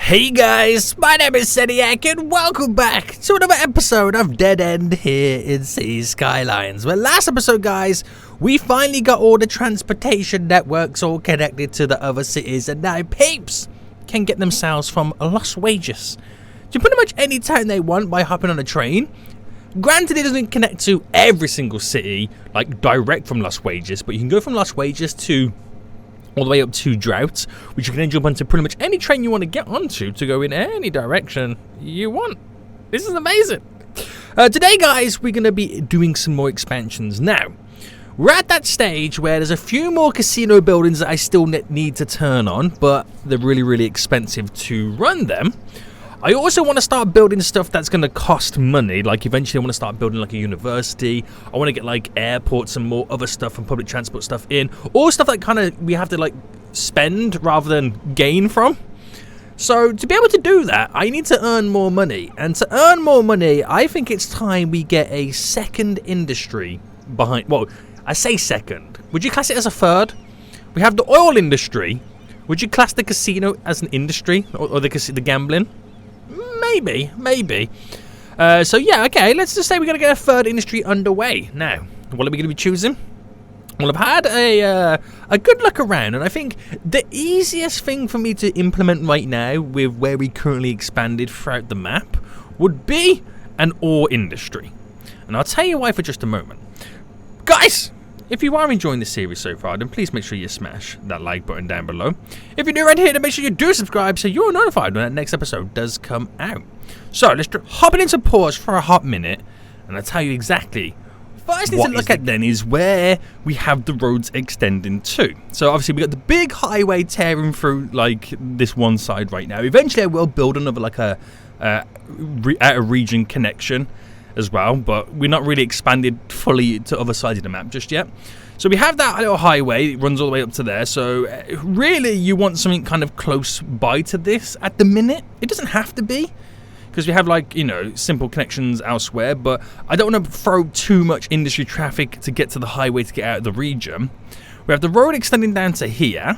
Hey guys, my name is Seniac and welcome back to another episode of Dead End here in Skylines. Well, last episode guys, we finally got all the transportation networks all connected to the other cities, and now peeps can get themselves from Las Vegas to pretty much any town they want by hopping on a train. Granted, it doesn't connect to every single city, like direct from Las Vegas, but you can go from Las Vegas to all the way up to Drought, which you can then jump onto pretty much any train you want to get onto to go in any direction you want. This is amazing. Today, guys, we're going to be doing some more expansions. Now, we're at that stage where there's a few more casino buildings that I still need to turn on, but they're really, really expensive to run them. I also want to start building stuff that's going to cost money. Like eventually I want to start building like a university. I want to get like airports and more other stuff and public transport stuff in. All stuff that kind of we have to like spend rather than gain from. So to be able to do that, I need to earn more money. And to earn more money, I think it's time we get a second industry behind. Well, I say second. Would you class it as a third? We have the oil industry. Would you class the casino as an industry or the gambling? Maybe. So yeah, okay, let's just say we're going to get a third industry underway. Now, what are we going to be choosing? Well, I've had a good look around, and I think the easiest thing for me to implement right now with where we currently expanded throughout the map would be an ore industry. And I'll tell you why for just a moment. Guys! If you are enjoying this series so far, then please make sure you smash that like button down below. If you're new right here, then make sure you do subscribe so you're notified when that next episode does come out. So let's hop it into pause for a hot minute, and I'll tell you exactly. First thing to look at then is where we have the roads extending to. So obviously we got the big highway tearing through like this one side right now. Eventually I will build another like a out of region connection as well, but we're not really expanded fully to other sides of the map just yet. So we have that little highway, it runs all the way up to there, so really you want something kind of close by to this at the minute. It doesn't have to be, because we have like, you know, simple connections elsewhere, but I don't want to throw too much industry traffic to get to the highway to get out of the region. We have the road extending down to here.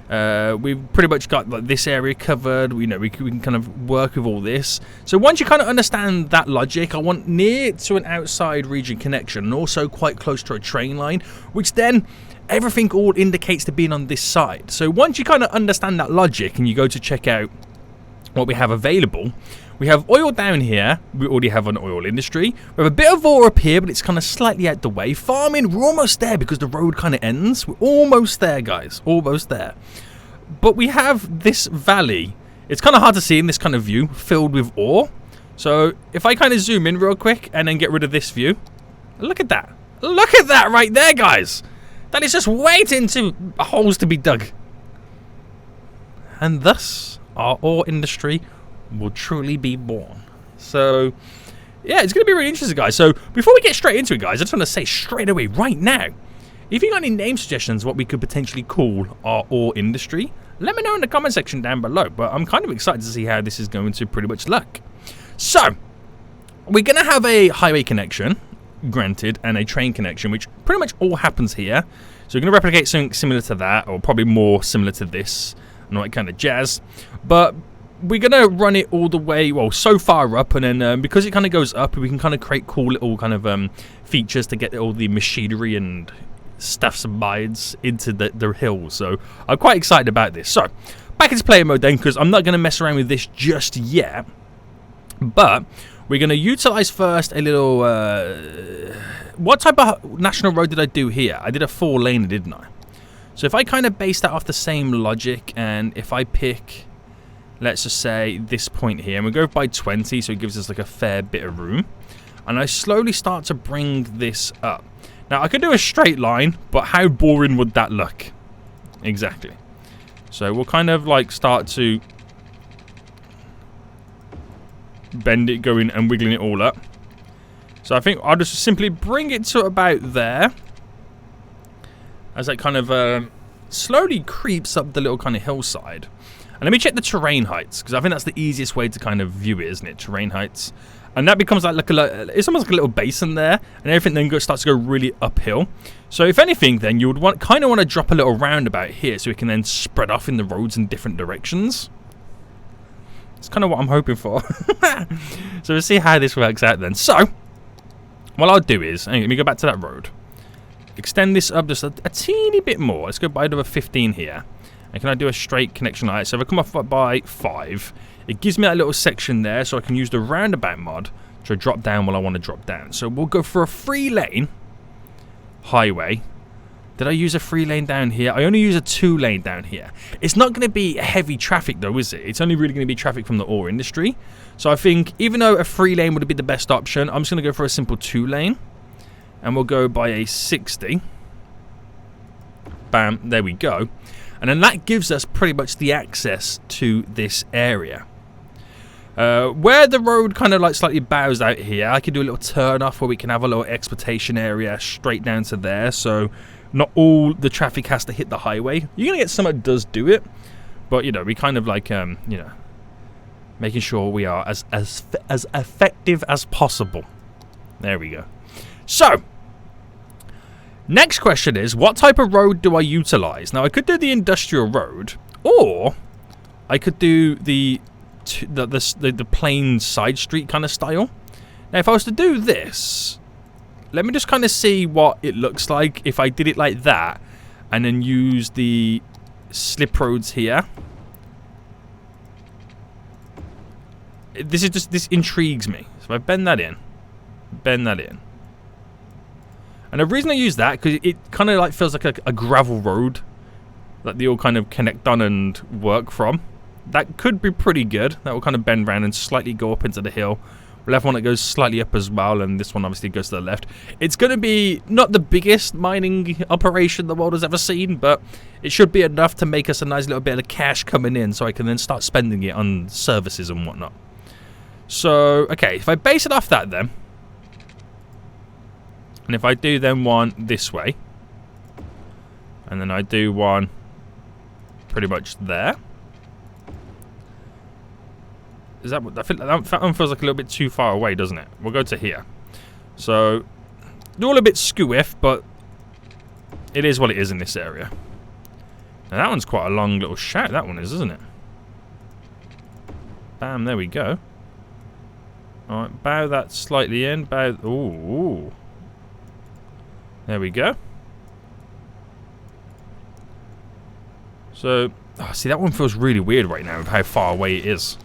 We've pretty much got like this area covered. We can kind of work with all this. So once you kind of understand that logic, I want near to an outside region connection and also quite close to a train line, which then everything all indicates to being on this side. So once you kind of understand that logic and you go to check out what we have available, we have oil down here. We already have an oil industry. We have a bit of ore up here, but it's kind of slightly out the way. Farming, we're almost there because the road kind of ends. We're almost there, guys. Almost there. But we have this valley. It's kind of hard to see in this kind of view, filled with ore. So if I kind of zoom in real quick and then get rid of this view, look at that. Look at that right there, guys. That is just waiting to holes to be dug. And thus, our ore industry will truly be born. So yeah, it's going to be really interesting, guys. So before we get straight into it, guys, I just want to say straight away right now, if you got any name suggestions what we could potentially call our ore industry, let me know in the comment section down below. But I'm kind of excited to see how this is going to pretty much look. So we're going to have a highway connection, granted, and a train connection, which pretty much all happens here. So we're going to replicate something similar to that, or probably more similar to this, and all that kind of jazz. But we're going to run it all the way, well, so far up, and then because it kind of goes up, we can kind of create cool little kind of features to get all the machinery and stuffs and bides into the hills. So I'm quite excited about this. So back into player mode then, because I'm not going to mess around with this just yet. But we're going to utilize first a little... what type of national road did I do here? I did a 4-lane, didn't I? So if I kind of base that off the same logic, and if I pick... let's just say this point here, and we go by 20, so it gives us like a fair bit of room. And I slowly start to bring this up. Now, I could do a straight line, but how boring would that look? Exactly. So we'll kind of like start to bend it, going and wiggling it all up. So I think I'll just simply bring it to about there. As that kind of slowly creeps up the little kind of hillside. And let me check the terrain heights, because I think that's the easiest way to kind of view it, isn't it? Terrain heights. And that becomes like it's almost like a little basin there, and everything then starts to go really uphill. So if anything, then you would kind of want to drop a little roundabout here, so it can then spread off in the roads in different directions. That's kind of what I'm hoping for. So we'll see how this works out then. So what I'll do is, let me go back to that road. Extend this up just a teeny bit more. Let's go by another 15 here. And can I do a straight connection like that? So if I come off by 5, it gives me that little section there, so I can use the roundabout mod to drop down while I want to drop down. So we'll go for a 3-lane highway. Did I use a 3-lane down here? I only use a 2-lane down here. It's not going to be heavy traffic though, is it? It's only really going to be traffic from the ore industry. So I think even though a 3-lane would be the best option, I'm just going to go for a simple 2-lane. And we'll go by a 60. Bam, there we go. And then that gives us pretty much the access to this area. Where the road kind of like slightly bows out here, I can do a little turn off where we can have a little exploitation area straight down to there. So not all the traffic has to hit the highway. You're going to get some that does do it. But, you know, we kind of like, you know, making sure we are as effective as possible. There we go. So, next question is, what type of road do I utilize? Now, I could do the industrial road, or I could do the plain side street kind of style. Now, if I was to do this, let me just kind of see what it looks like if I did it like that, and then use the slip roads here. This intrigues me. So I bend that in. And the reason I use that, because it kind of like feels like a gravel road that they all kind of connect on and work from. That could be pretty good. That will kind of bend around and slightly go up into the hill. We'll have one that goes slightly up as well, and this one obviously goes to the left. It's going to be not the biggest mining operation the world has ever seen, but it should be enough to make us a nice little bit of cash coming in, so I can then start spending it on services and whatnot. So, okay, if I base it off that then, and if I do then one this way, and then I do one pretty much there. Is that what I feel? That one feels like a little bit too far away, doesn't it? We'll go to here. So, they're all a bit skew-iff, but it is what it is in this area. Now that one's quite a long little shout, that one is, isn't it? Bam, there we go. Alright, bow that slightly in. Bow. Ooh. There we go. So, see, that one feels really weird right now with how far away it is.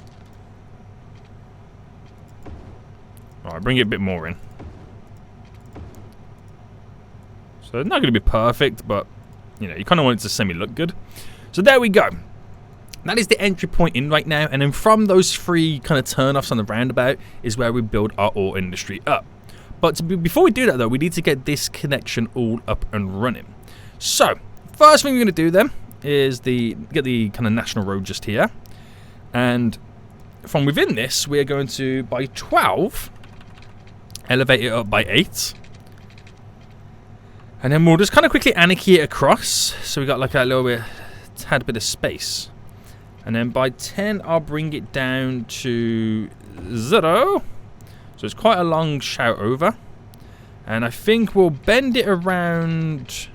Alright, bring it a bit more in. So, it's not going to be perfect, but, you know, you kind of want it to semi-look good. So, there we go. That is the entry point in right now, and then from those 3 kind of turn-offs on the roundabout is where we build our ore industry up. But before we do that, though, we need to get this connection all up and running. So, first thing we're going to do then is get the kind of national road just here. And from within this, we're going to, by 12, elevate it up by 8. And then we'll just kind of quickly anarchy it across. So we got like a little bit, tad bit of space. And then by 10, I'll bring it down to 0. So it's quite a long shout over. And I think we'll bend it around.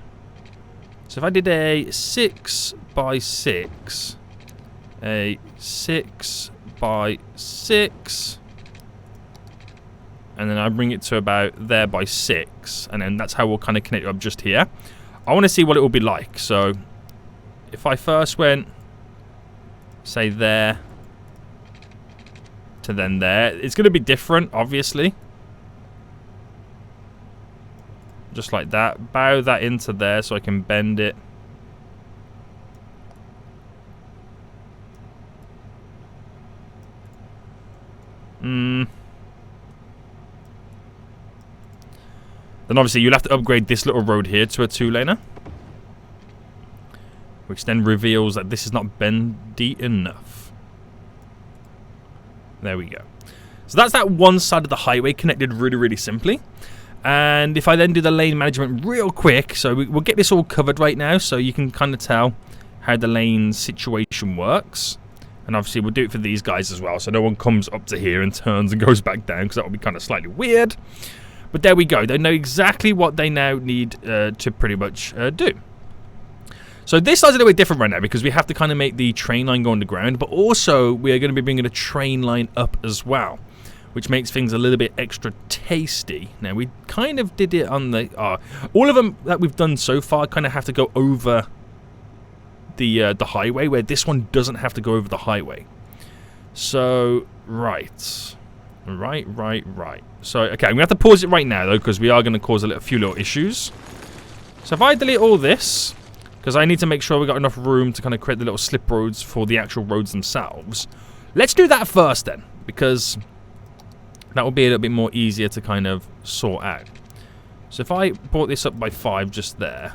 So if I did a 6 by 6, a 6 by 6, and then I bring it to about there by 6, and then that's how we'll kind of connect it up just here. I want to see what it will be like. So if I first went, say there, to then there, it's going to be different, obviously. Just like that. Bow that into there so I can bend it. Then obviously you'll have to upgrade this little road here to a 2-laner. Which then reveals that this is not bendy enough. There we go. So that's that one side of the highway connected really, really simply. And if I then do the lane management real quick, so we'll get this all covered right now, so you can kind of tell how the lane situation works. And obviously we'll do it for these guys as well, so no one comes up to here and turns and goes back down, because that would be kind of slightly weird. But there we go. They know exactly what they now need to pretty much do. So this side's a little bit different right now because we have to kind of make the train line go underground, but also we are going to be bringing a train line up as well, which makes things a little bit extra tasty. Now, we kind of did it on the... all of them that we've done so far kind of have to go over the highway, where this one doesn't have to go over the highway. So, right. So, okay, I'm going to have to pause it right now, though, because we are going to cause a few little issues. So if I delete all this, because I need to make sure we've got enough room to kind of create the little slip roads for the actual roads themselves. Let's do that first, then, because that will be a little bit more easier to kind of sort out. So if I brought this up by 5 just there,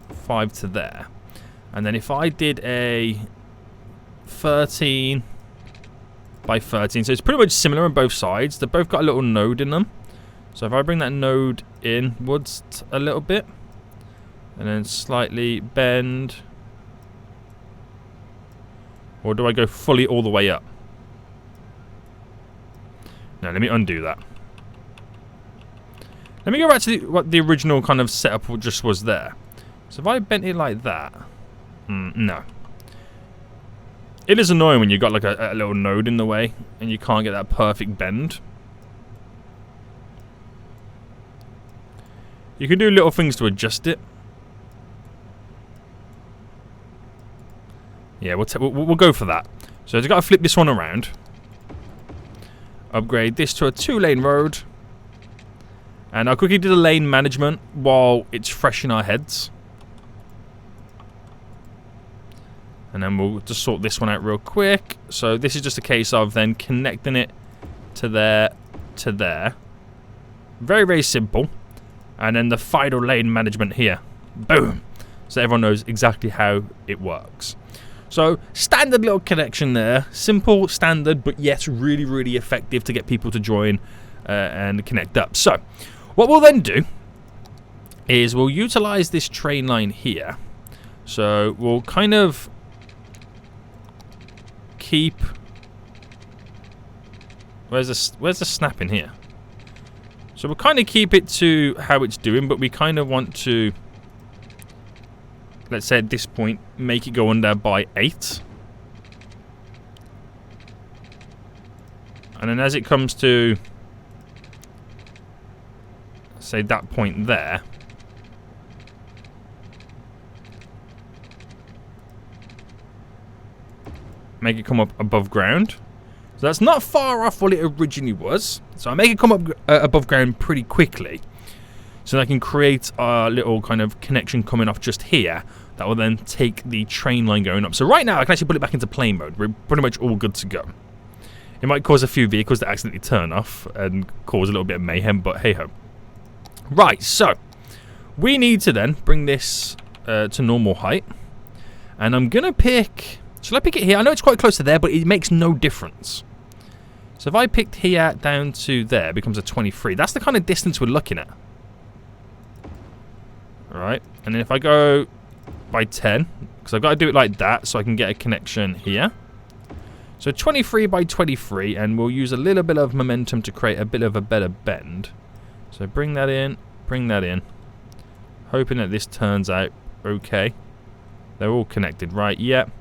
5 to there, and then if I did a 13 by 13, so it's pretty much similar on both sides. They've both got a little node in them. So if I bring that node inwards a little bit, and then slightly bend, or do I go fully all the way up? Now, let me undo that. Let me go back to what the original kind of setup just was there. So if I bent it like that, no. It is annoying when you've got like a little node in the way and you can't get that perfect bend. You can do little things to adjust it. Yeah, we'll go for that. So I've got to flip this one around. Upgrade this to a 2-lane road. And I'll quickly do the lane management while it's fresh in our heads. And then we'll just sort this one out real quick. So this is just a case of then connecting it to there, to there. Very, very simple. And then the final lane management here. Boom. So everyone knows exactly how it works. So standard little connection there. Simple, standard, but yet really, really effective to get people to join and connect up. So what we'll then do is we'll utilize this train line here. So we'll kind of keep... Where's the snap in here? So we'll kind of keep it to how it's doing, but we kind of want to, let's say at this point, make it go under by 8. And then as it comes to, say, that point there, make it come up above ground. So that's not far off what it originally was. So I make it come up above ground pretty quickly. So I can create a little kind of connection coming off just here that will then take the train line going up. So right now I can actually put it back into plane mode. We're pretty much all good to go. It might cause a few vehicles to accidentally turn off and cause a little bit of mayhem, but hey ho. Right, so we need to then bring this to normal height. And I'm going to pick... Shall I pick it here? I know it's quite close to there, but it makes no difference. So if I picked here down to there, it becomes a 23. That's the kind of distance we're looking at. Alright, and then if I go by 10, because I've got to do it like that so I can get a connection here. So 23 by 23, and we'll use a little bit of momentum to create a bit of a better bend. So bring that in, hoping that this turns out okay. They're all connected, right? Yep.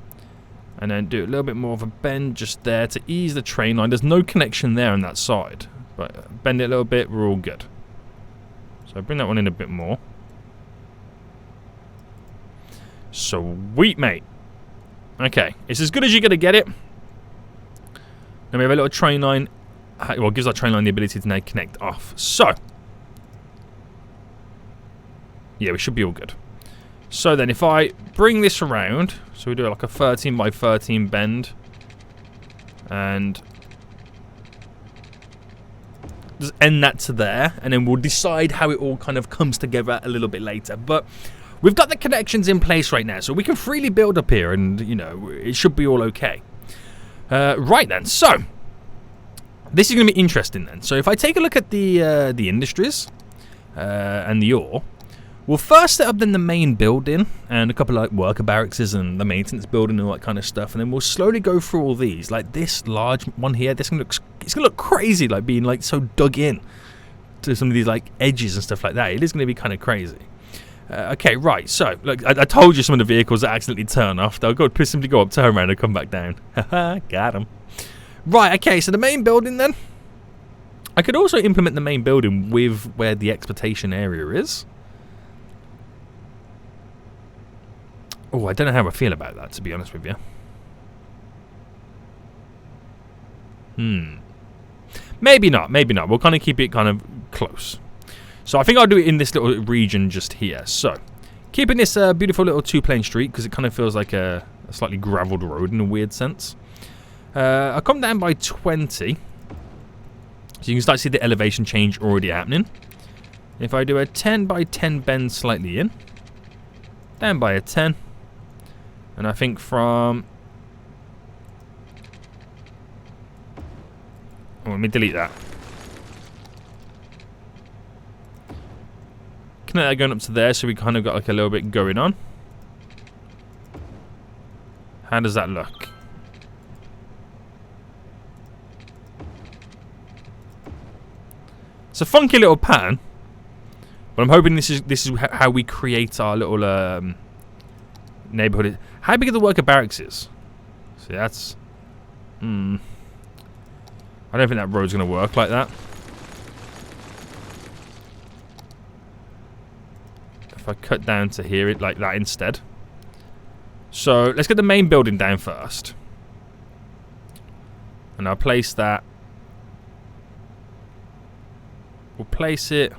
And then do a little bit more of a bend just there to ease the train line. There's no connection there on that side. But bend it a little bit, we're all good. So bring that one in a bit more. Sweet, mate. Okay, it's as good as you're going to get it. Then we have a little train line. Well, it gives our train line the ability to now connect off. So, yeah, we should be all good. So then if I bring this around, so we do like a 13 by 13 bend, and just end that to there, and then we'll decide how it all kind of comes together a little bit later. But we've got the connections in place right now, so we can freely build up here, and, you know, it should be all okay. Right then, so this is going to be interesting then. So if I take a look at the industries and the ore, we'll first set up then the main building and a couple of like worker barracks and the maintenance building and all that kind of stuff, and then we'll slowly go through all these. Like this large one here, it's gonna look crazy, like being like so dug in to some of these like edges and stuff like that. It is gonna be kind of crazy. Okay, right. So, look, I told you some of the vehicles that accidentally turn off. They'll simply go up, turn around, and come back down. Haha, got them. Right, okay, so the main building then. I could also implement the main building with where the exploitation area is. Oh, I don't know how I feel about that, to be honest with you. Maybe not, maybe not. We'll kind of keep it kind of close. So I think I'll do it in this little region just here. So, keeping this beautiful little two-plane street, because it kind of feels like a slightly gravelled road in a weird sense. I'll come down by 20. So you can start to see the elevation change already happening. If I do a 10 by 10 bend slightly in. Down by a 10. And I think from... Oh, let me delete that. Connect that going up to there, so we kind of got like a little bit going on. How does that look? It's a funky little pattern, but I'm hoping this is how we create our little neighborhood. How big are the worker barracks is? See, that's... I don't think that road's going to work like that. If I cut down to here, it like that instead. So, let's get the main building down first. And I'll place that. We'll place it...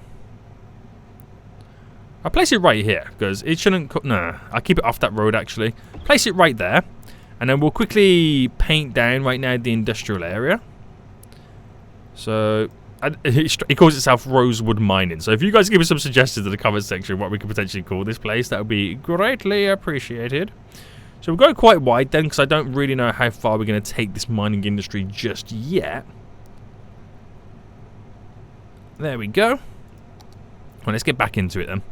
I'll place it right here, because it shouldn't... No, I'll keep it off that road, actually. Place it right there. And then we'll quickly paint down right now the industrial area. So, it calls itself Rosewood Mining. So if you guys give me some suggestions in the comment section what we could potentially call this place, that would be greatly appreciated. So we'll go quite wide then, because I don't really know how far we're going to take this mining industry just yet. There we go. Well, let's get back into it then.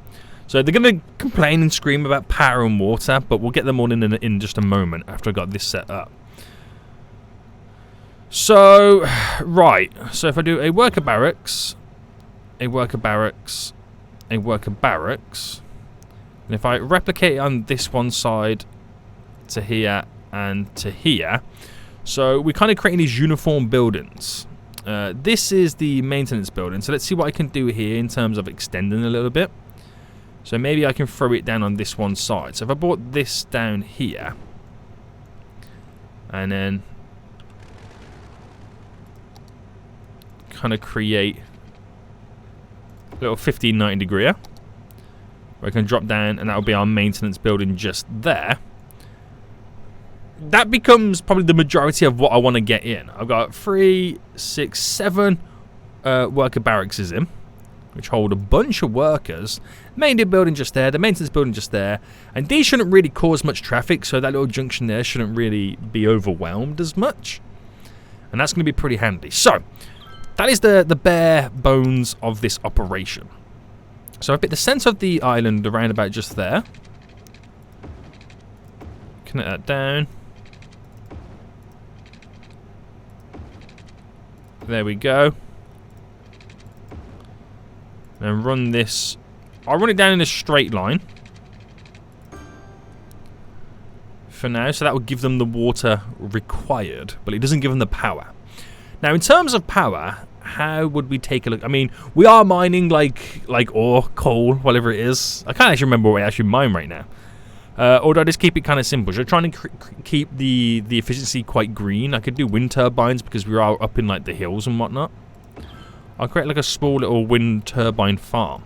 So they're going to complain and scream about power and water, but we'll get them all in just a moment after I got this set up. So, right. So if I do a worker barracks, a worker barracks, a worker barracks, and if I replicate it on this one side to here and to here, so we're kind of creating these uniform buildings. This is the maintenance building, so let's see what I can do here in terms of extending a little bit. So maybe I can throw it down on this one side. So if I brought this down here, and then kind of create a little 1590 degree where I can drop down, and that will be our maintenance building just there. That becomes probably the majority of what I want to get in. I've got 3, 6, 7 worker barracks in, which hold a bunch of workers. Main building just there, the maintenance building just there, and these shouldn't really cause much traffic, so that little junction there shouldn't really be overwhelmed as much, and that's going to be pretty handy. So that is the bare bones of this operation. So I pick the center of the island around about just there. Connect that down. There we go. And run this. I'll run it down in a straight line for now, so that will give them the water required, but it doesn't give them the power. Now, in terms of power, how would we take a look? I mean, we are mining like ore, coal, whatever it is. I can't actually remember what we actually mine right now. Or do I just keep it kind of simple? Should I try and keep the efficiency quite green? I could do wind turbines because we are up in like the hills and whatnot. I'll create like a small little wind turbine farm.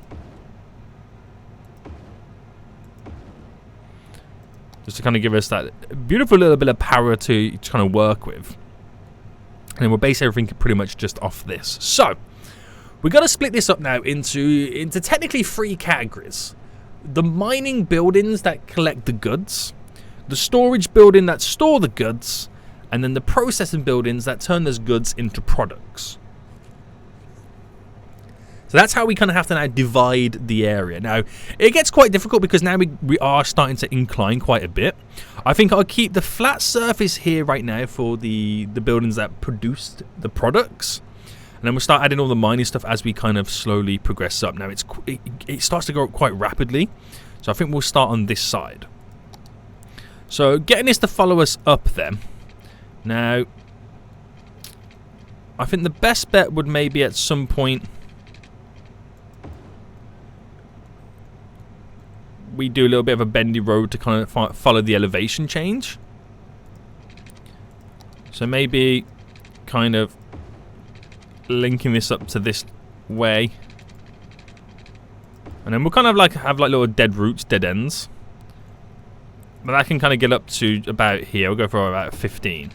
Just to kind of give us that beautiful little bit of power to kind of work with. And we'll base everything pretty much just off this. So, we're going to split this up now into technically 3 categories. The mining buildings that collect the goods, the storage building that store the goods, and then the processing buildings that turn those goods into products. So that's how we kind of have to now divide the area. Now, it gets quite difficult because now we are starting to incline quite a bit. I think I'll keep the flat surface here right now for the buildings that produced the products. then we'll start adding all the mining stuff as we kind of slowly progress up. Now it starts to go up quite rapidly, so I think we'll start on this side. So getting this to follow us up then. Now I think the best bet would maybe at some point we do a little bit of a bendy road to kind of follow the elevation change. So maybe kind of linking this up to this way, and then we'll kind of like have like little dead roots, dead ends. But that can kind of get up to about here. We'll go for about 15.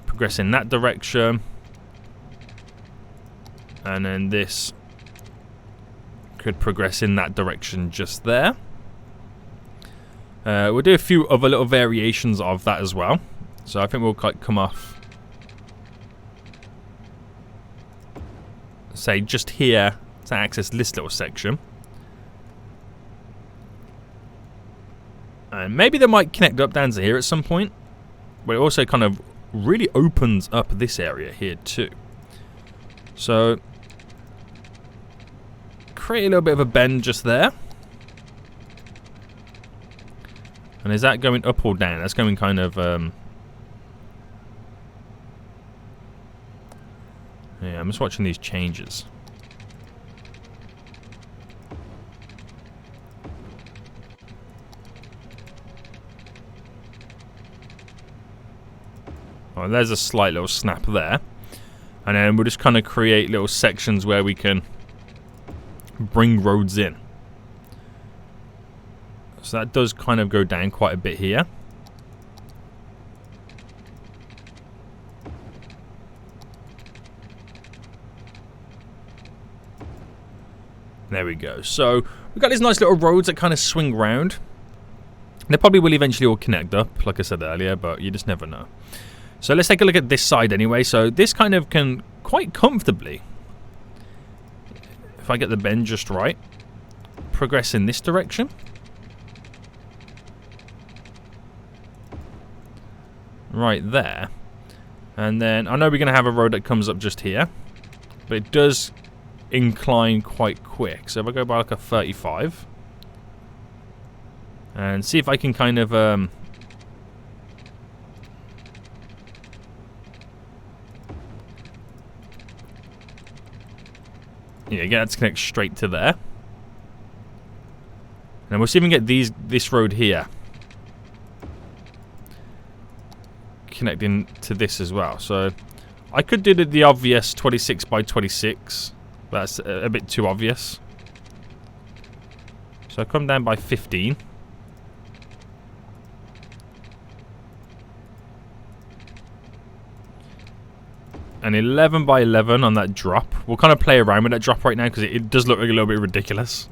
Progress in that direction, and then this could progress in that direction just there. We'll do a few other little variations of that as well. So I think we'll come off, say, just here to access this little section. And maybe they might connect up down to here at some point. But it also kind of really opens up this area here too. So create a little bit of a bend just there. And is that going up or down? That's going kind of... yeah, I'm just watching these changes. Oh, there's a slight little snap there. And then we'll just kind of create little sections where we can bring roads in. So that does kind of go down quite a bit here. There we go. So we've got these nice little roads that kind of swing round. They probably will eventually all connect up, like I said earlier, but you just never know. So let's take a look at this side anyway. So this kind of can quite comfortably, if I get the bend just right, progress in this direction. Right there. And then I know we're going to have a road that comes up just here, but it does incline quite quick. So if I go by like a 35 and see if I can kind of yeah, get that to connect straight to there. And we'll see if we can get this road here connecting to this as well. So I could do the obvious 26 by 26. That's a bit too obvious. So I come down by 15. And 11 by 11 on that drop. We'll kind of play around with that drop right now because it does look like a little bit ridiculous.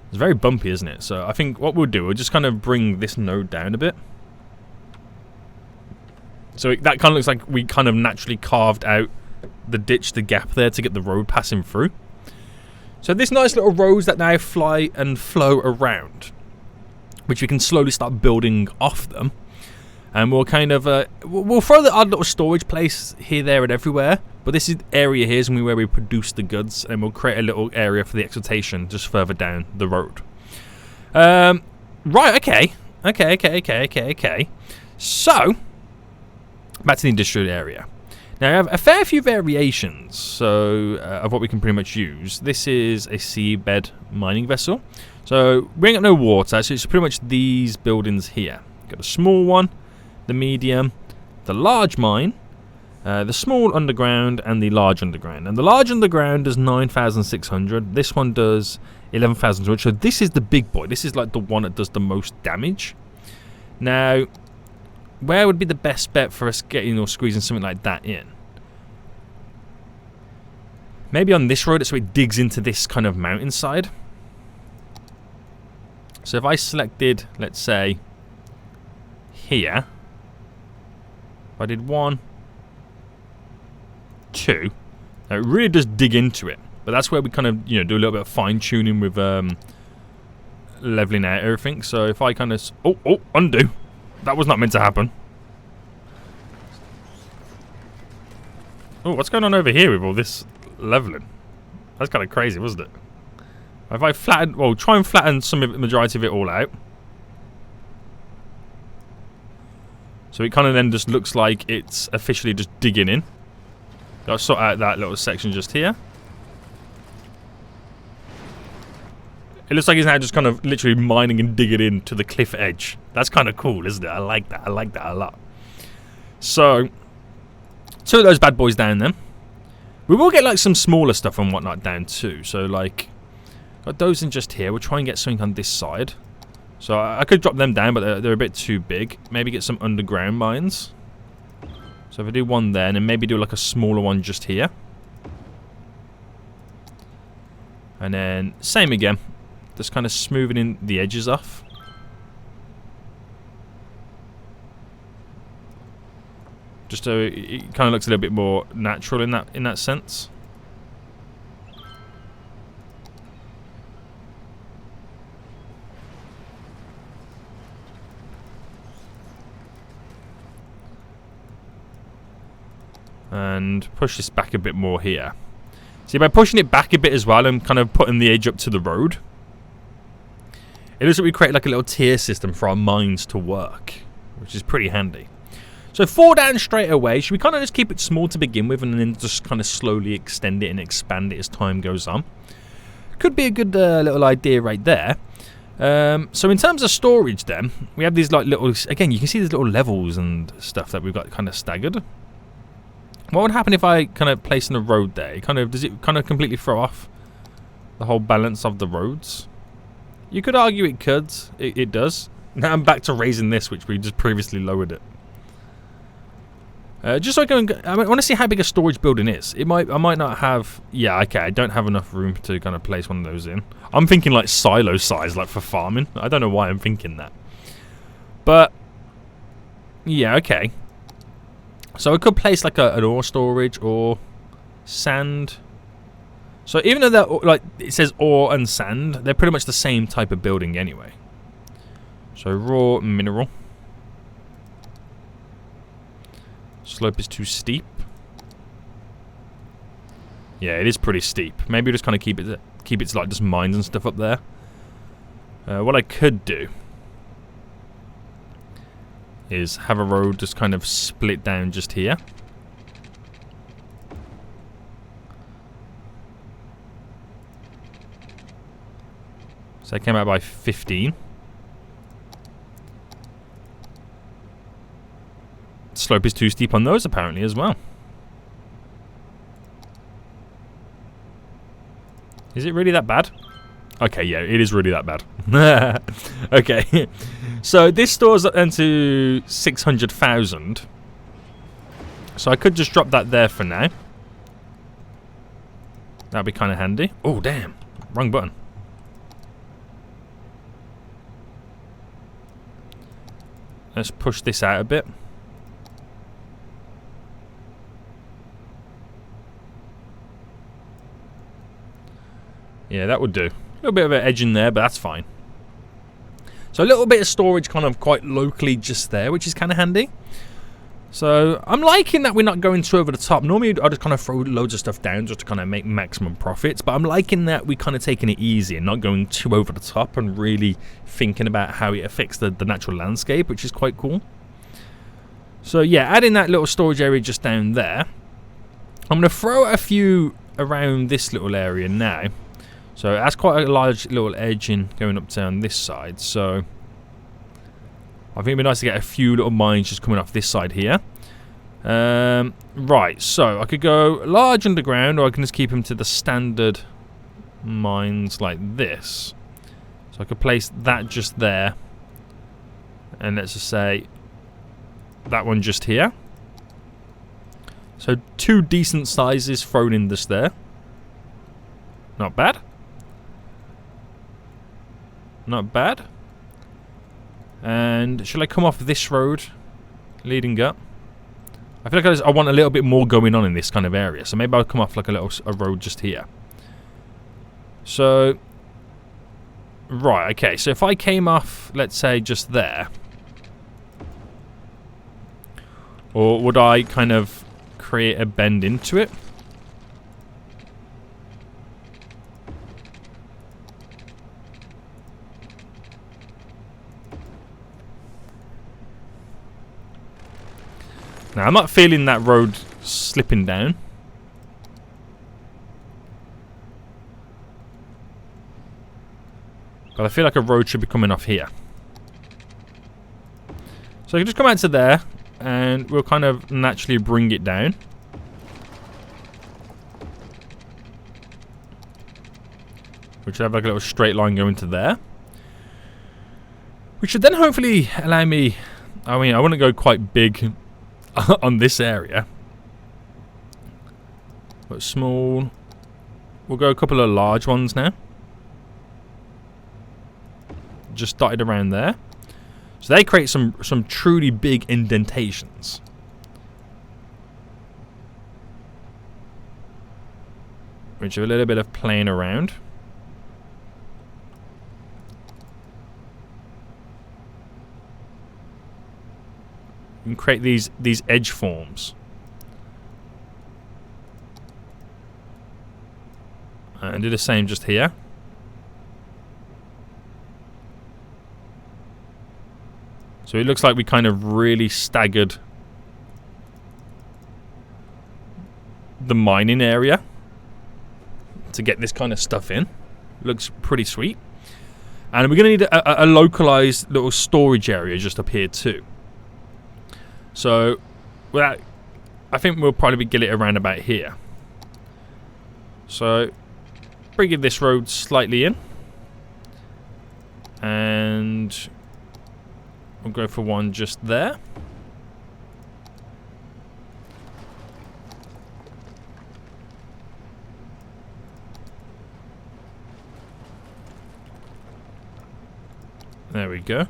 It's very bumpy, isn't it? So I think what we'll do, we'll just kind of bring this node down a bit. So that kind of looks like we kind of naturally carved out the ditch, the gap there to get the road passing through. So this nice little roads that now fly and flow around, which we can slowly start building off them. And we'll kind of, we'll throw the odd little storage place here, there and everywhere. But this area here is going to be where we produce the goods. And we'll create a little area for the exportation just further down the road. Right, okay. Okay. So, back to the industrial area. Now, I have a fair few variations of what we can pretty much use. This is a seabed mining vessel. So, we ain't got no water, so it's pretty much these buildings here. Got a small one, the medium, the large mine, the small underground, and the large underground. And the large underground does 9,600. This one does 11,200. So, this is the big boy. This is like the one that does the most damage. Now, where would be the best bet for us getting or squeezing something like that in? Maybe on this road so it digs into this kind of mountainside. So if I selected, let's say, here. If I did 1, 2. Now it really does dig into it. But that's where we kind of, do a little bit of fine-tuning with leveling out everything. So if I kind of... Oh, undo. That was not meant to happen. Oh, what's going on over here with all this leveling? That's kind of crazy, wasn't it? If I flatten, well, try and flatten some of the majority of it all out. So it kind of then just looks like it's officially just digging in. Got to sort out that little section just here. It looks like he's now just kind of literally mining and digging into the cliff edge. That's kind of cool, isn't it? I like that. I like that a lot. So, 2 of those bad boys down then. We will get like some smaller stuff and whatnot down too. So like, got those in just here. We'll try and get something on this side. So I could drop them down, but they're a bit too big. Maybe get some underground mines. So if I do one there, and then maybe do like a smaller one just here. And then same again. Just kind of smoothing in the edges off. Just so it kind of looks a little bit more natural in that sense. And push this back a bit more here. See, by pushing it back a bit as well and kind of putting the edge up to the road, it looks like we create like a little tier system for our mines to work, which is pretty handy. So 4 down straight away. Should we kind of just keep it small to begin with and then just kind of slowly extend it and expand it as time goes on? Could be a good little idea right there. So in terms of storage then, we have these like little, again, you can see these little levels and stuff that we've got kind of staggered. What would happen if I kind of place in a road there? Does it kind of completely throw off the whole balance of the roads? You could argue it could. It does. Now I'm back to raising this, which we just previously lowered it. Just so I want to see how big a storage building is. I might not have. Yeah, okay. I don't have enough room to kind of place one of those in. I'm thinking like silo size, like for farming. I don't know why I'm thinking that. But yeah, okay. So I could place like an ore storage or sand. So even though they're like it says ore and sand, they're pretty much the same type of building anyway. So raw mineral. Slope is too steep. Yeah, it is pretty steep. Maybe we'll just kind of keep it to like just mines and stuff up there. What I could do is have a road just kind of split down just here. So I came out by 15. Slope is too steep on those apparently as well. Is it really that bad? Okay, yeah, it is really that bad. Okay. So this stores up into 600,000. So I could just drop that there for now. That'd be kind of handy. Oh, damn. Wrong button. Let's push this out a bit. Yeah, that would do. A little bit of an edge in there, but that's fine. So a little bit of storage kind of quite locally just there, which is kind of handy. So I'm liking that we're not going too over the top. Normally I just kind of throw loads of stuff down just to kind of make maximum profits. But I'm liking that we're kind of taking it easy and not going too over the top and really thinking about how it affects the natural landscape, which is quite cool. So yeah, adding that little storage area just down there. I'm going to throw a few around this little area now. So that's quite a large little edge in going up down this side. So I think it'd be nice to get a few little mines just coming off this side here. Right, so I could go large underground, or I can just keep them to the standard mines like this. So I could place that just there. And let's just say that one just here. So 2 decent sizes thrown in this there. Not bad. Not bad. And should I come off this road leading up? I feel like I want a little bit more going on in this kind of area. So maybe I'll come off like a road just here. So, right, okay. So if I came off, let's say, just there. Or would I kind of create a bend into it. Now, I'm not feeling that road slipping down. But I feel like a road should be coming off here. So I can just come out to there, and we'll kind of naturally bring it down. We should have like a little straight line going to there. Which should then hopefully allow me... I mean, I wouldn't go quite big on this area. But small. We'll go a couple of large ones now. Just dotted around there. So they create some truly big indentations. Which are a little bit of playing around. You can create these edge forms. And do the same just here. So it looks like we kind of really staggered the mining area to get this kind of stuff in. Looks pretty sweet. And we're going to need a localized little storage area just up here too. So well, I think we'll probably get it around about here. So bringing this road slightly in. And we'll go for one just there. There we go.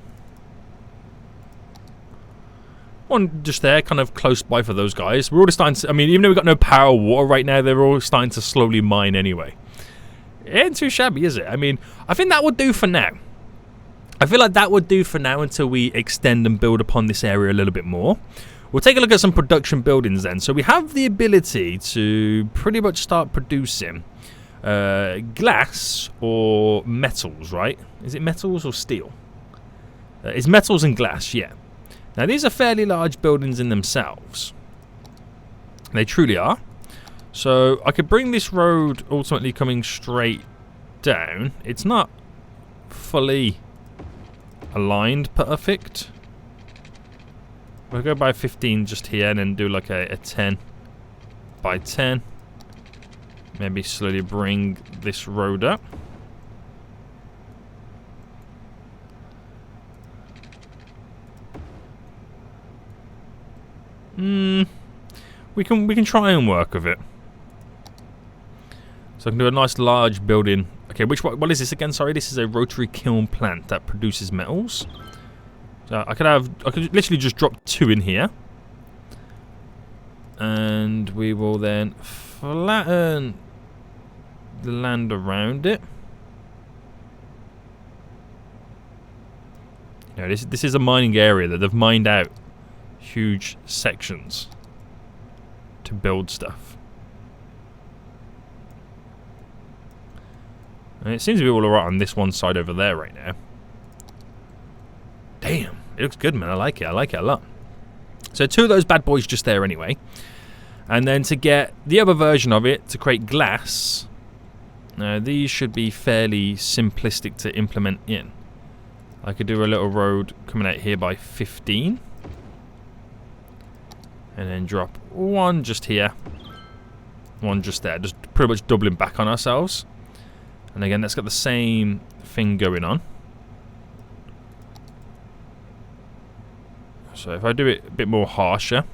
One just there, kind of close by for those guys. We're already starting to... I mean, even though we've got no power or water right now, they're all starting to slowly mine anyway. It ain't too shabby, is it? I mean, I think that would do for now. I feel like that would do for now until we extend and build upon this area a little bit more. We'll take a look at some production buildings then. So we have the ability to pretty much start producing glass or metals, right? Is it metals or steel? It's metals and glass, yeah. Now these are fairly large buildings in themselves. They truly are. So I could bring this road ultimately coming straight down. It's not fully aligned perfect. We'll go by 15 just here and then do like a 10 by 10. Maybe slowly bring this road up. We can try and work with it. So I can do a nice large building. Okay, what is this again? Sorry, this is a rotary kiln plant that produces metals. So I could literally just drop 2 in here. And we will then flatten the land around it. You know, this is a mining area that they've mined out huge sections to build stuff. And it seems to be all alright on this one side over there right now. Damn, it looks good, man. I like it. I like it a lot. So 2 of those bad boys just there anyway. And then to get the other version of it, to create glass, these should be fairly simplistic to implement in. I could do a little road coming out here by 15. And then drop 1 just here. 1 just there. Just pretty much doubling back on ourselves. And again, that's got the same thing going on. So if I do it a bit more harsher.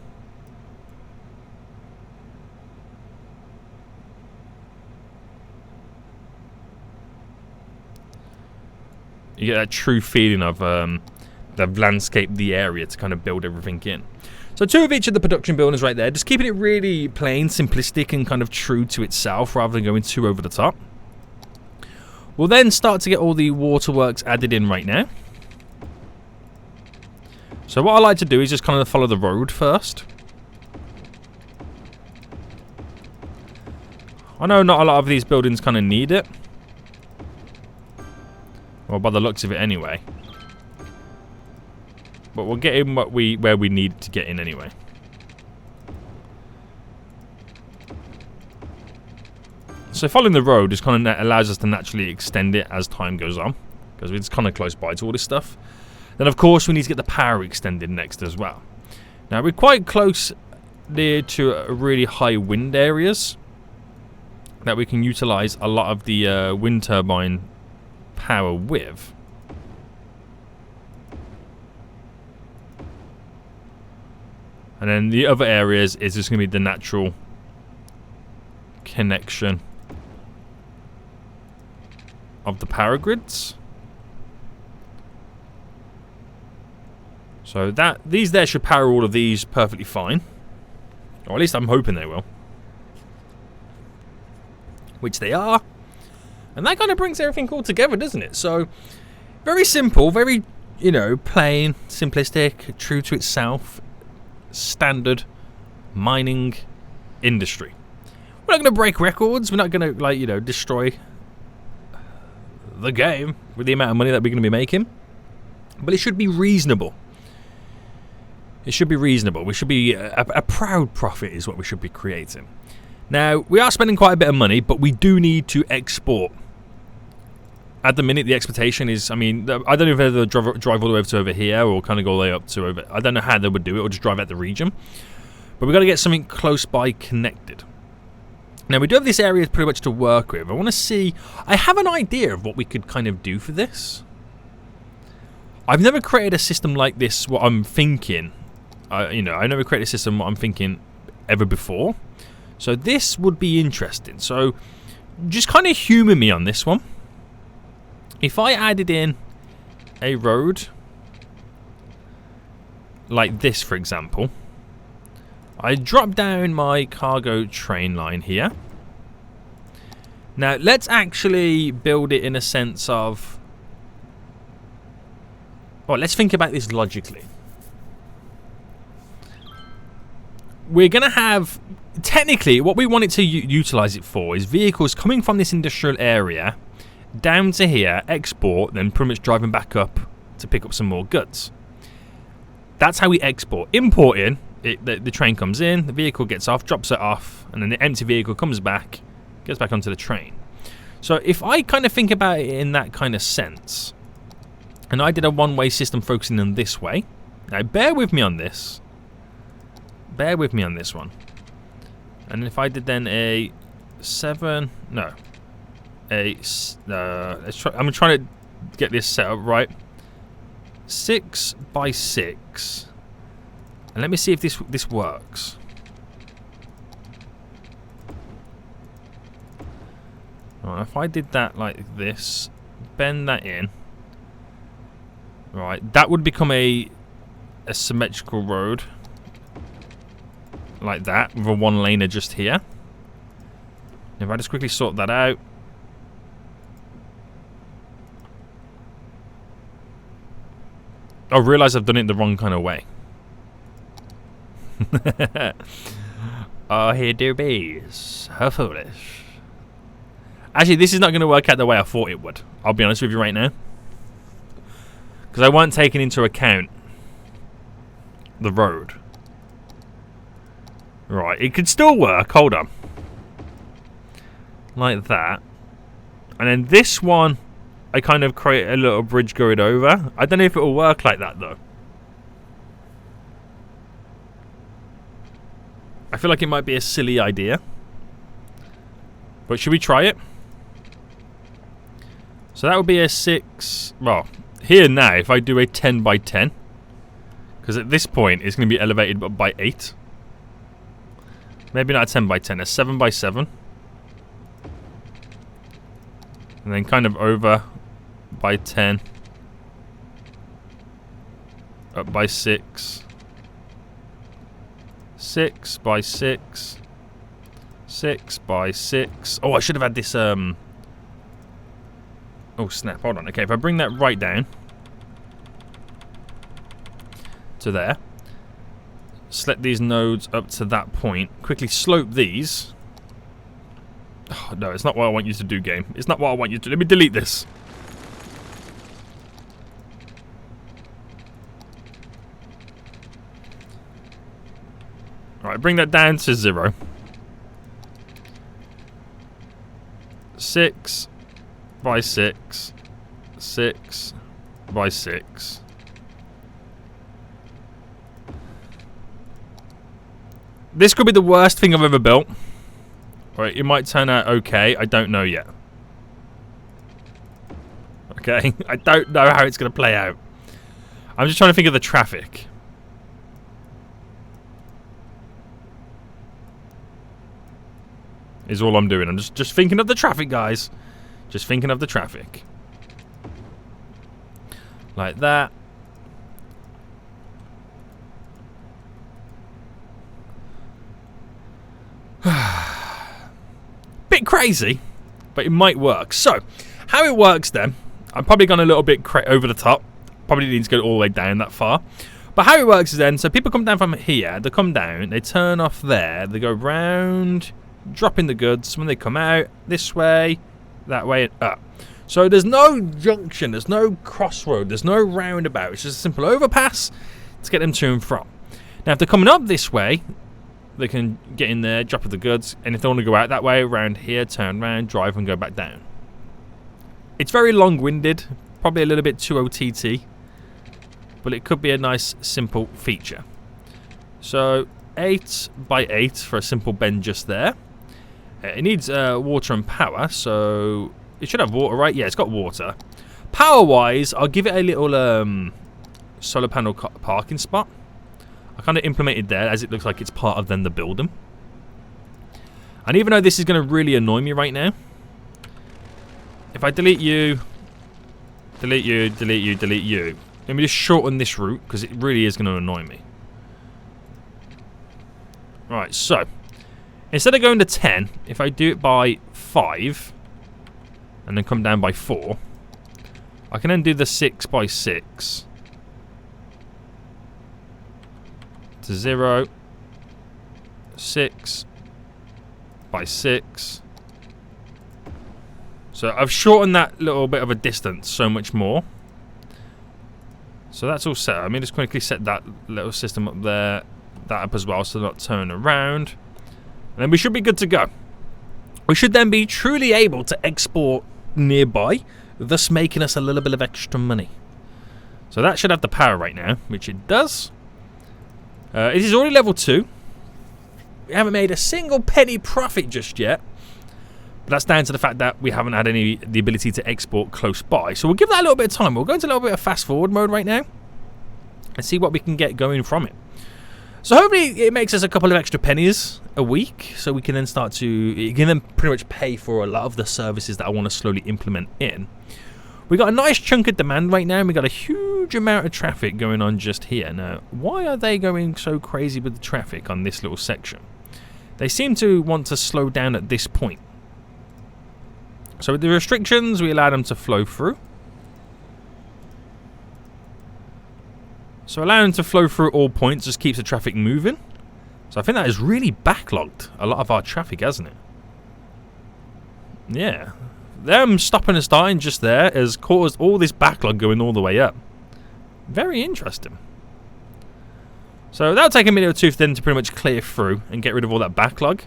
You get that true feeling of they've landscaped the area to kind of build everything in. So 2 of each of the production buildings right there. Just keeping it really plain, simplistic, and kind of true to itself rather than going too over the top. We'll then start to get all the waterworks added in right now. So what I like to do is just kind of follow the road first. I know not a lot of these buildings kind of need it. Well, by the looks of it anyway. But we'll get in where we need to get in anyway. So following the road just kind of allows us to naturally extend it as time goes on. Because it's kind of close by to all this stuff. Then of course we need to get the power extended next as well. Now we're quite close near to really high wind areas. That we can utilize a lot of the wind turbine power with. And then the other areas is just going to be the natural connection of the power grids. So these there should power all of these perfectly fine. Or at least I'm hoping they will. Which they are. And that kind of brings everything all together, doesn't it? So, very simple, very, you know, plain, simplistic, true to itself, standard mining industry. We're not going to break records. We're not going to, like, you know, destroy the game with the amount of money that we're going to be making. But it should be reasonable. It should be reasonable. We should be a proud profit is what we should be creating. Now, we are spending quite a bit of money, but we do need to export. At the minute, the expectation is, I mean, I don't know if they'll drive all the way up to over here or kind of go all the way up to over. I don't know how they would do it or just drive out the region. But we've got to get something close by connected. Now, we do have this area pretty much to work with. I want to see, I have an idea of what we could kind of do for this. I've never created a system like this, what I'm thinking. You know, I never created a system, what I'm thinking, ever before. So this would be interesting. So just kind of humour me on this one. If I added in a road like this, for example, I drop down my cargo train line here. Now let's actually build it in a sense of, well, let's think about this logically. We're going to have, technically, what we want it to utilize it for is vehicles coming from this industrial area down to here, export, then pretty much driving back up to pick up some more goods. That's how we export. Importing, the train comes in, the vehicle gets off, drops it off, and then the empty vehicle comes back, gets back onto the train. So if I kind of think about it in that kind of sense, and I did a one-way system focusing on this way, now bear with me on this. Bear with me on this one. And if I did then a 7, no, let's try. I'm trying to get this set up right. 6 by 6, and let me see if this works. Right, if I did that like this, bend that in. Right, that would become a symmetrical road. Like that, with a one laner just here. If I just quickly sort that out. I realise I've done it the wrong kind of way. Oh, here do bees. How foolish. Actually, this is not going to work out the way I thought it would. I'll be honest with you right now. Because I weren't taking into account the road. Right, it could still work. Hold on. Like that. And then this one, I kind of create a little bridge going over. I don't know if it will work like that, though. I feel like it might be a silly idea. But should we try it? So that would be a 6... Well, here now, if I do a 10 by 10. Because at this point, it's going to be elevated by 8. Maybe not a 10 by 10, a 7 by 7. And then kind of over by 10. Up by 6. 6 by 6. 6 by 6. Oh, I should have had this, Oh, snap. Hold on. Okay, if I bring that right down to there. Select these nodes up to that point. Quickly slope these. Oh, no, it's not what I want you to do, game. It's not what I want you to do. Let me delete this. Alright, bring that down to 0. 6 by 6. 6 by 6. This could be the worst thing I've ever built. Or it might turn out okay. I don't know yet. Okay? I don't know how it's going to play out. I'm just trying to think of the traffic. Is all I'm doing. I'm just thinking of the traffic, guys. Just thinking of the traffic. Like that. Bit crazy, but it might work. So, how it works then, I'm probably gone a little bit over the top. Probably need to go all the way down that far. But how it works is then, so people come down from here, they come down, they turn off there, they go round, drop in the goods. When they come out, this way, that way, and up. So there's no junction, there's no crossroad, there's no roundabout. It's just a simple overpass to get them to and from. Now, if they're coming up this way, they can get in there, drop the goods, and if they want to go out that way, around here, turn around, drive, and go back down. It's very long-winded, probably a little bit too OTT, but it could be a nice, simple feature. So, 8 by 8 for a simple bend just there. It needs water and power, so it should have water, right? Yeah, it's got water. Power-wise, I'll give it a little solar panel parking spot. I kind of implemented there as it looks like it's part of then the building. And even though this is going to really annoy me right now, if I delete you, delete you, delete you, delete you, let me just shorten this route because it really is going to annoy me. Right, so instead of going to 10, if I do it by 5 and then come down by 4, I can then do the 6 by 6. To 0, 6 by 6. So I've shortened that little bit of a distance so much more. So that's all set. Let me just quickly set that little system up there, that up as well, so they're not turn around. And then we should be good to go. We should then be truly able to export nearby, thus making us a little bit of extra money. So that should have the power right now, which it does. It is already level 2. We haven't made a single penny profit just yet. But that's down to the fact that we haven't had the ability to export close by. So we'll give that a little bit of time. We'll go into a little bit of fast forward mode right now. And see what we can get going from it. So hopefully it makes us a couple of extra pennies a week. So we can then start to... You can then pretty much pay for a lot of the services that I want to slowly implement in. We got a nice chunk of demand right now, and we got a huge amount of traffic going on just here. Now, why are they going so crazy with the traffic on this little section? They seem to want to slow down at this point. So with the restrictions, we allow them to flow through. So allowing them to flow through at all points just keeps the traffic moving. So I think that has really backlogged a lot of our traffic, hasn't it? Yeah. Them stopping and starting just there has caused all this backlog going all the way up. Very interesting. So that'll take a minute or two for them to pretty much clear through and get rid of all that backlog.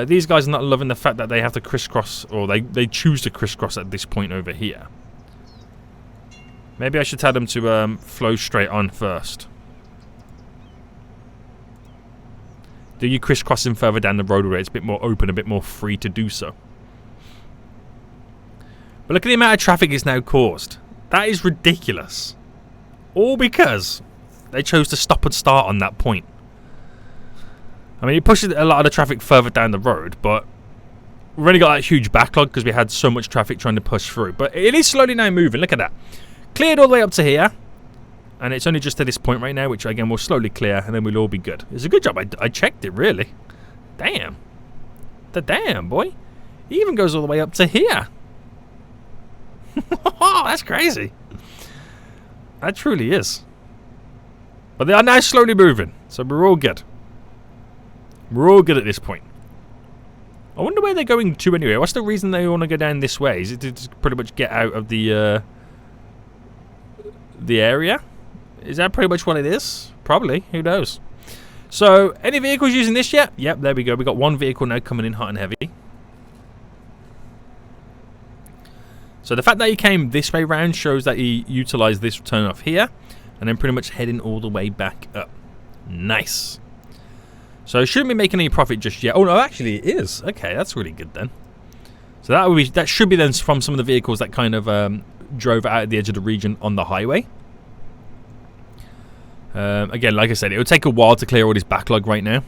These guys are not loving the fact that they have to crisscross, or they choose to crisscross at this point over here. Maybe I should tell them to flow straight on first. Do you crisscrossing further down the road where it's a bit more open, a bit more free to do so? But look at the amount of traffic it's now caused. That is ridiculous. All because they chose to stop and start on that point. I mean, it pushes a lot of the traffic further down the road, but we've only got that huge backlog because we had so much traffic trying to push through. But it is slowly now moving. Look at that. Cleared all the way up to here. And it's only just to this point right now, which again will slowly clear, and then we'll all be good. It's a good job. I checked it, really. Damn. Damn, boy. It even goes all the way up to here. That's crazy. That truly is. But they are now slowly moving, so we're all good. We're all good at this point. I wonder where they're going to anyway. What's the reason they want to go down this way? Is it to just pretty much get out of the area? Is that pretty much what it is? Probably. Who knows? So, any vehicles using this yet? Yep, there we go. We got one vehicle now coming in hot and heavy. So the fact that he came this way round shows that he utilised this turn off here, and then pretty much heading all the way back up. Nice. So shouldn't be making any profit just yet. Oh no, actually it is. Okay, that's really good then. So that should be then from some of the vehicles that kind of drove out at the edge of the region on the highway. Again, like I said, it will take a while to clear all this backlog right now.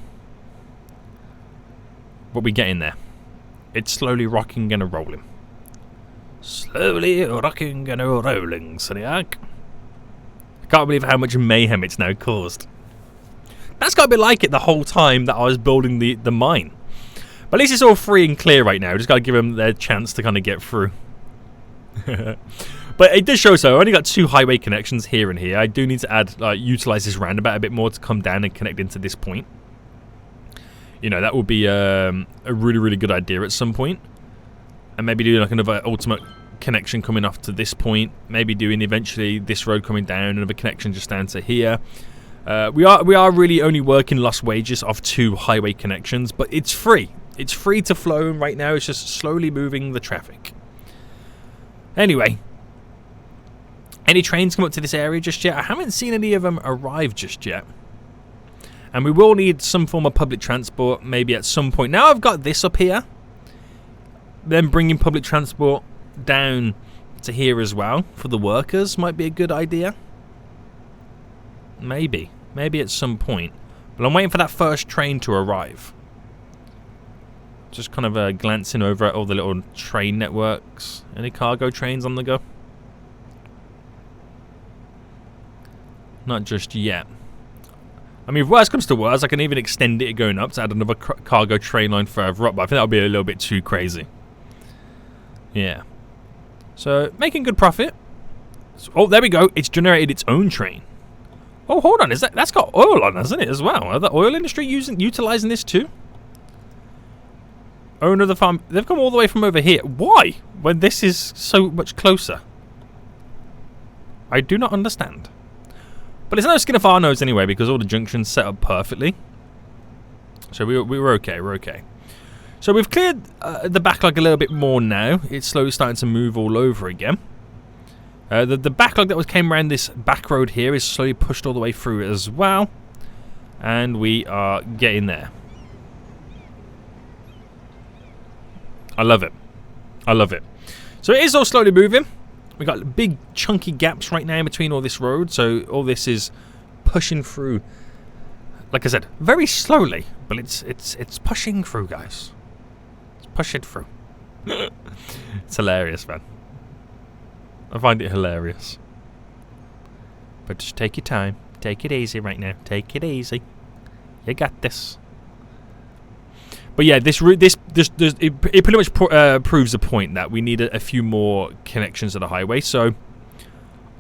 But we get in there. It's slowly rocking and rolling. Slowly rocking and rolling, Soniac. I can't believe how much mayhem it's now caused. That's got to be like it the whole time that I was building the mine. But at least it's all free and clear right now. Just got to give them their chance to kind of get through. But it does show so. I only got 2 highway connections here and here. I do need to add, utilize this roundabout a bit more to come down and connect into this point. You know, that would be a really, really good idea at some point. And maybe do like another ultimate connection coming off to this point. Maybe doing eventually this road coming down, another connection just down to here. We are really only working lost wages off 2 highway connections, but it's free. It's free to flow right now. It's just slowly moving the traffic. Anyway, any trains come up to this area just yet? I haven't seen any of them arrive just yet. And we will need some form of public transport maybe at some point. Now I've got this up here, then bringing public transport down to here as well for the workers might be a good idea. Maybe at some point. But I'm waiting for that first train to arrive. Just kind of glancing over at all the little train networks. Any cargo trains on the go? Not just yet. I mean, if worse comes to worse, I can even extend it going up to add another cargo train line further up, but I think that would be a little bit too crazy. Yeah. So, making good profit. Oh, there we go. It's generated its own train. Oh, hold on. That's got oil on, hasn't it, as well? Are the oil industry utilising this too? Owner of the farm. They've come all the way from over here. Why? When this is so much closer? I do not understand. But it's no skin off our nose anyway, because all the junctions set up perfectly. So we were okay. We're okay. So we've cleared the backlog a little bit more now. It's slowly starting to move all over again. The backlog that came around this back road here is slowly pushed all the way through it as well. And we are getting there. I love it. I love it. So it is all slowly moving. We've got big chunky gaps right now in between all this road. So all this is pushing through. Like I said, very slowly. But it's pushing through, guys. It's pushing through. It's hilarious, man. I find it hilarious. But just take your time. Take it easy right now. Take it easy. You got this. But yeah, it pretty much proves the point that we need a few more connections to the highway. So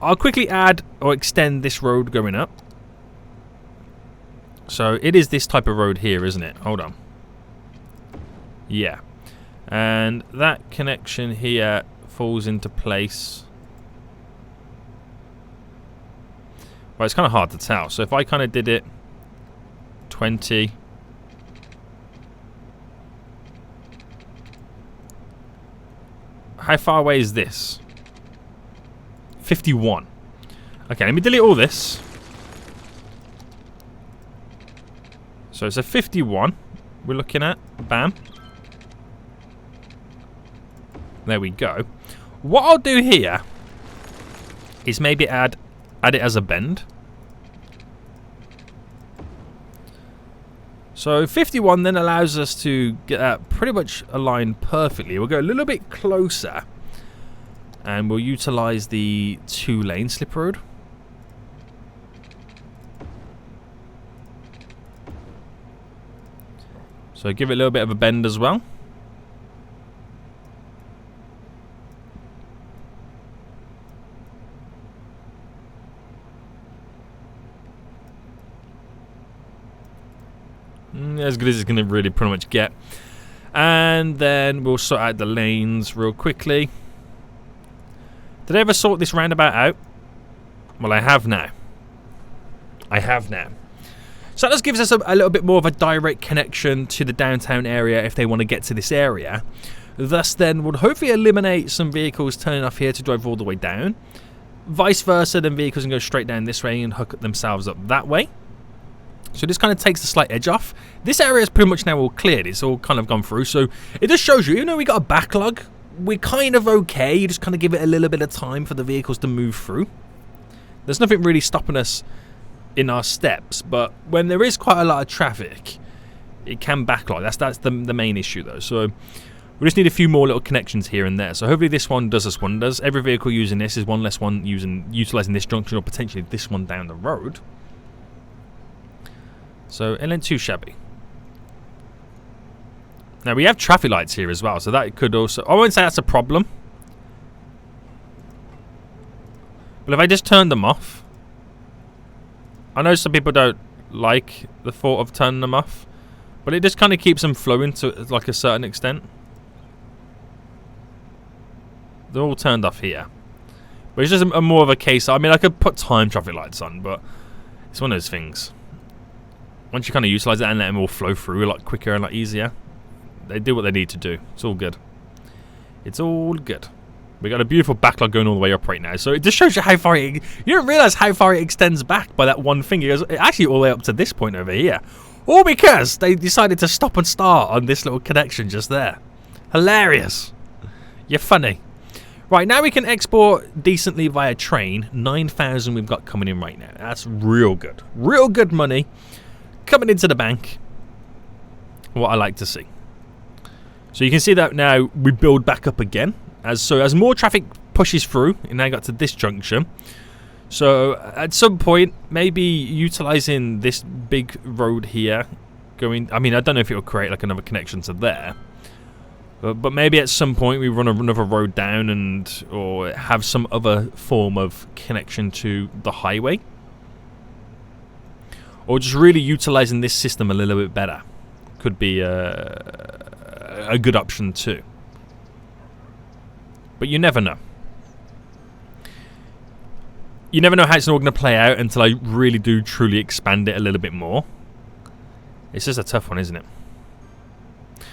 I'll quickly add or extend this road going up. So it is this type of road here, isn't it? Hold on. Yeah. And that connection here falls into place. Well, it's kind of hard to tell. So if I kind of did it 20. How far away is this? 51. Okay, let me delete all this. So it's a 51 we're looking at. Bam. There we go. What I'll do here is maybe add it as a bend. So 51 then allows us to get that pretty much aligned perfectly. We'll go a little bit closer and we'll utilize the 2-lane slip road. So give it a little bit of a bend as well. As good as it's going to really pretty much get. And then we'll sort out the lanes real quickly. Did I ever sort this roundabout out? Well, I have now. So that just gives us a little bit more of a direct connection to the downtown area if they want to get to this area. Thus then would hopefully eliminate some vehicles turning off here to drive all the way down. Vice versa, then vehicles can go straight down this way and hook themselves up that way. So this kind of takes the slight edge off. This area is pretty much now all cleared. It's all kind of gone through. So it just shows you, even though we got a backlog, we're kind of okay. You just kind of give it a little bit of time for the vehicles to move through. There's nothing really stopping us in our steps. But when there is quite a lot of traffic, it can backlog. That's the main issue though. So we just need a few more little connections here and there. So hopefully this one does us wonders. Every vehicle using this is one less one utilising this junction, or potentially this one down the road. So it ain't too shabby. Now we have traffic lights here as well, so that could also... I won't say that's a problem. But if I just turn them off... I know some people don't like the thought of turning them off, but it just kind of keeps them flowing to like a certain extent. They're all turned off here. But it's just a more of a case... I mean, I could put time traffic lights on, but it's one of those things. Once you kind of utilise it and let them all flow through a lot quicker and a lot easier, they do what they need to do. It's all good. It's all good. We got a beautiful backlog going all the way up right now. So it just shows you how far you don't realise how far it extends back by that one thing. It goes actually all the way up to this point over here. All because they decided to stop and start on this little connection just there. Hilarious. You're funny. Right, now we can export decently via train. 9,000 we've got coming in right now. That's real good. Real good money coming into the bank. What I like to see. So you can see that now we build back up again. As more traffic pushes through, and now got to this junction. So at some point, maybe utilising this big road here, going... I mean, I don't know if it will create like another connection to there. But maybe at some point we run another road down or have some other form of connection to the highway. Or just really utilising this system a little bit better. Could be a good option too. But you never know. You never know how it's all going to play out until I really do truly expand it a little bit more. It's just a tough one, isn't it?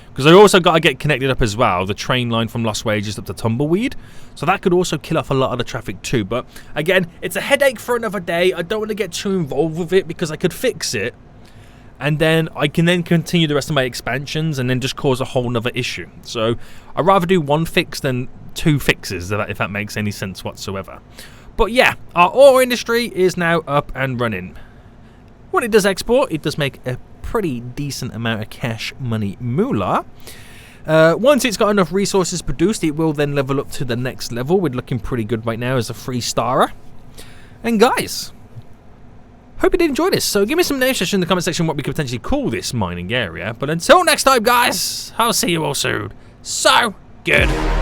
Because I also got to get connected up as well, the train line from Lost Wages up to Tumbleweed. So that could also kill off a lot of the traffic too. But again, it's a headache for another day. I don't want to get too involved with it because I could fix it. And then I can then continue the rest of my expansions and then just cause a whole nother issue. So I'd rather do one fix than two fixes, if that makes any sense whatsoever. But yeah, our ore industry is now up and running. When it does export, it does make a pretty decent amount of cash money moolah. Once it's got enough resources produced, it will then level up to the next level. We're looking pretty good right now as a 3-starer. And guys, hope you did enjoy this. So give me some names in the comment section what we could potentially call this mining area. But until next time, guys, I'll see you all soon. So good.